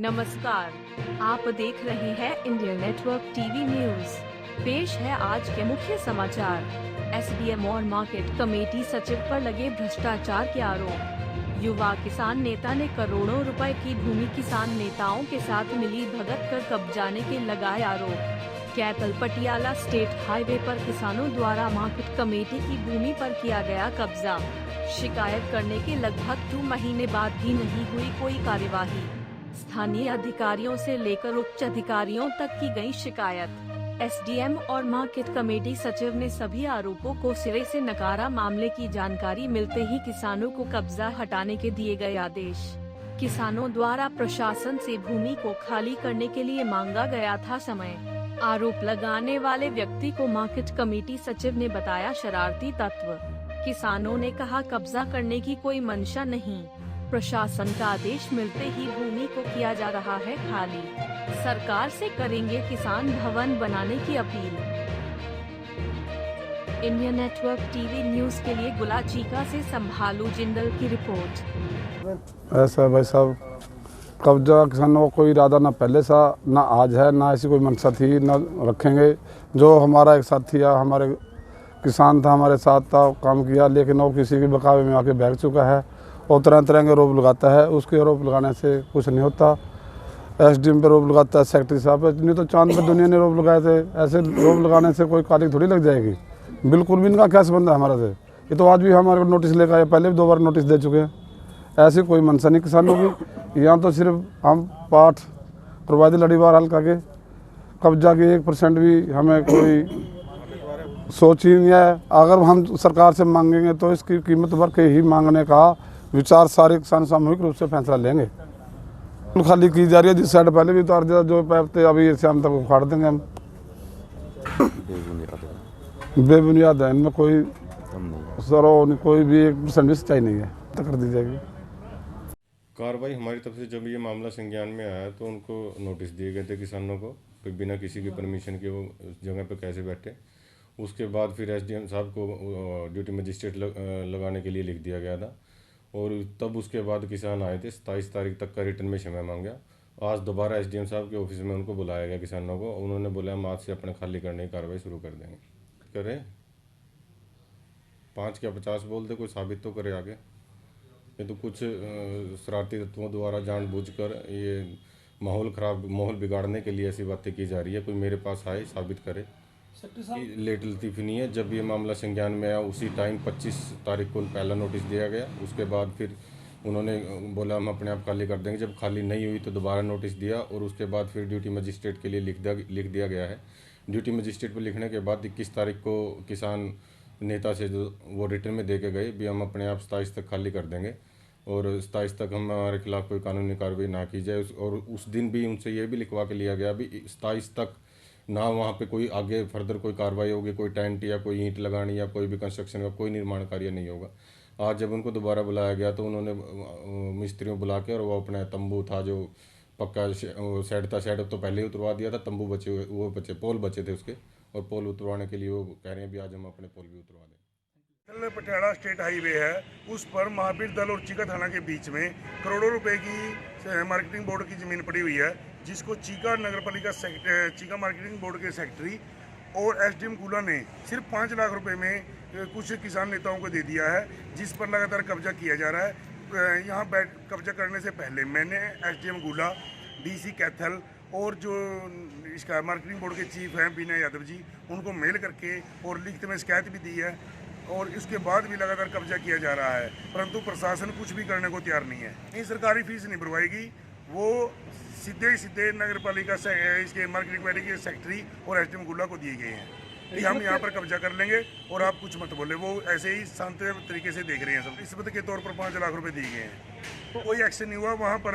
नमस्कार, आप देख रहे हैं इंडियन नेटवर्क टीवी न्यूज। पेश है आज के मुख्य समाचार। एसडीएम और मार्केट कमेटी सचिव पर लगे भ्रष्टाचार के आरोप। युवा किसान नेता ने करोड़ों रुपए की भूमि किसान नेताओं के साथ मिली भगत कर कब्जाने के लगाए आरोप। कैथल पटियाला स्टेट हाईवे पर किसानों द्वारा मार्केट कमेटी की भूमि पर किया गया कब्जा। शिकायत करने के लगभग 2 महीने बाद भी नहीं हुई कोई कार्यवाही। स्थानीय अधिकारियों से लेकर उच्च अधिकारियों तक की गई शिकायत। एसडीएम और मार्केट कमेटी सचिव ने सभी आरोपों को सिरे से नकारा। मामले की जानकारी मिलते ही किसानों को कब्जा हटाने के दिए गए आदेश। किसानों द्वारा प्रशासन से भूमि को खाली करने के लिए मांगा गया था समय। आरोप लगाने वाले व्यक्ति को मार्केट कमेटी सचिव ने बताया शरारती तत्व। किसानों ने कहा कब्जा करने की कोई मंशा नहीं, प्रशासन का आदेश मिलते ही भूमि को किया जा रहा है खाली। सरकार से करेंगे किसान भवन बनाने की appeal. Indian network TV news के लिए गुलाचीका से संभालू जिंदल की रिपोर्ट। ऐसा भाई साहब, कब्जा किसानों का कोई इरादा ना पहले सा ना आज है, ना ऐसी कोई मंशा थी, ना रखेंगे। जो हमारा एक साथी है, हमारे किसान था, हमारे साथ था, काम किया, लेकिन वो किसी के बकावे में आके बैठ चुका है और तरह तरह के आरोप लगाता है। उसके आरोप लगाने से कुछ नहीं होता। एसडीएम पे आरोप लगाता है, सेक्रेटरी साहब पे, नहीं तो चांद पे दुनिया ने आरोप लगाए थे। ऐसे आरोप लगाने से कोई काली थोड़ी लग जाएगी। बिल्कुल भी इनका क्या संबंध है हमारे से। ये तो आज भी हमारे को नोटिस लेकर आए, पहले भी 2 बार नोटिस दे चुके हैं। ऐसी कोई मंशा नहीं किसानों की। यहाँ तो सिर्फ हम पाठ करवा दे लड़ीवार हल्का के। कब्जा की 1% भी हमें कोई सोच ही नहीं है। अगर हम सरकार से मांगेंगे तो इसकी कीमत भर के ही मांगने का विचार सारे किसान सामूहिक रूप से फैसला लेंगे। खाली की जा रही है, जिस साइड पहले भी उतार दिया, जो पैप थे अभी शाम तक उखाड़ देंगे हम। बेबुनियाद है, इनमें कोई सरो कोई भी 1% भी सच्चाई नहीं है, तो कर दी जाएगी कार्रवाई। हमारी तरफ से जब ये मामला संज्ञान में आया तो उनको नोटिस दिए गए थे किसानों को कि बिना किसी की परमिशन के वो उस जगह पर कैसे बैठे। उसके बाद फिर एसडीएम साहब को ड्यूटी मजिस्ट्रेट लगाने के लिए लिख दिया गया था और तब उसके बाद किसान आए थे। 27 तारीख तक का रिटर्न में समय मांगा। आज दोबारा एसडीएम साहब के ऑफिस में उनको बुलाया गया किसानों को। उन्होंने बोला हम आज से अपने खाली करने की कार्रवाई शुरू कर देंगे। करें 5 क्या 50 बोलते, कोई साबित तो करे आगे। ये तो कुछ शरारती तत्वों द्वारा जानबूझकर ये माहौल बिगाड़ने के लिए ऐसी बातें की जा रही है। कोई मेरे पास आए, साबित करे। लेट लतीफ़ी नहीं है। जब ये मामला संज्ञान में आया उसी टाइम 25 तारीख को पहला नोटिस दिया गया। उसके बाद फिर उन्होंने बोला हम अपने आप खाली कर देंगे। जब खाली नहीं हुई तो दोबारा नोटिस दिया और उसके बाद फिर ड्यूटी मजिस्ट्रेट के लिए लिख दिया गया है। ड्यूटी मजिस्ट्रेट पर लिखने के बाद 21 तारीख को किसान नेता से जो वो रिटर्न में दे के गए भी हम अपने आप 27 तक खाली कर देंगे और 27 तक हम हमारे खिलाफ कोई कानूनी कार्रवाई ना की जाए। और उस दिन भी उनसे ये भी लिखवा के लिया गया भी 27 तक ना वहाँ पे कोई आगे फर्दर कोई कार्रवाई होगी, कोई टेंट या कोई ईंट लगानी या कोई भी कंस्ट्रक्शन का कोई निर्माण कार्य नहीं होगा। आज जब उनको दोबारा बुलाया गया तो उन्होंने मिस्त्रियों बुला के और वो अपना तंबू था जो पक्का शेड था, शेड तो पहले ही उतरवा दिया था। तंबू बचे, वो बचे पोल बचे थे उसके, और पोल उतरवाने के लिए वो कह रहे हैं भी आज हम अपने पोल भी उतरवा दें। पटियाला स्टेट हाईवे है, उस पर महावीर दल और चीका थाना के बीच में करोड़ों रुपए की मार्केटिंग बोर्ड की ज़मीन पड़ी हुई है, जिसको चीका नगर पालिका चीका मार्केटिंग बोर्ड के सेक्रेटरी और एसडीएम गुला ने सिर्फ 5 लाख रुपए में कुछ किसान नेताओं को दे दिया है, जिस पर लगातार कब्जा किया जा रहा है। यहाँ कब्जा करने से पहले मैंने एसडीएम गुला, डीसी कैथल और जो इसका मार्केटिंग बोर्ड के चीफ हैं विनय यादव जी, उनको मेल करके और लिखित में शिकायत भी दी है और इसके बाद भी लगातार कब्जा किया जा रहा है, परंतु प्रशासन कुछ भी करने को तैयार नहीं है। नहीं सरकारी फीस नहीं भरवाएगी, वो सीधे नगर पालिका से इसके मार्केटिंग कमेटी के सेक्रेटरी और एसडीएम गुला को दिए गए हैं कि हम यहाँ पर कब्जा कर लेंगे और आप कुछ मत बोले। वो ऐसे ही शांत तरीके से देख रहे हैं। सब रिश्वत के तौर पर 5 लाख रुपए दिए गए हैं, तो कोई एक्शन नहीं हुआ। वहाँ पर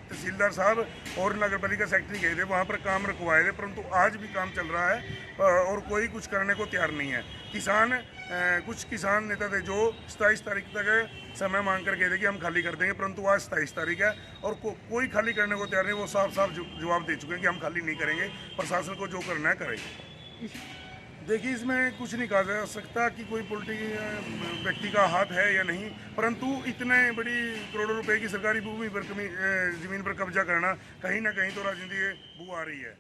तहसीलदार साहब और नगर पालिका सेक्रेटरी गए थे, वहाँ पर काम रुकवाए थे, परंतु आज भी काम चल रहा है और कोई कुछ करने को तैयार नहीं है। कुछ किसान नेता थे जो 27 तारीख तक समय मांग कर गए थे कि हम खाली कर देंगे, परंतु आज 27 तारीख है और कोई खाली करने को तैयार नहीं। वो साफ जवाब दे चुके हैं कि हम खाली नहीं करेंगे, प्रशासन को जो करना है करेंगे। देखिए, इसमें कुछ नहीं कहा जा सकता कि कोई पॉलिटिकल व्यक्ति का हाथ है या नहीं, परंतु इतने बड़ी करोड़ों रुपए की सरकारी भूमि पर ज़मीन पर कब्जा करना कहीं ना कहीं तो राजनीति की बू आ रही है।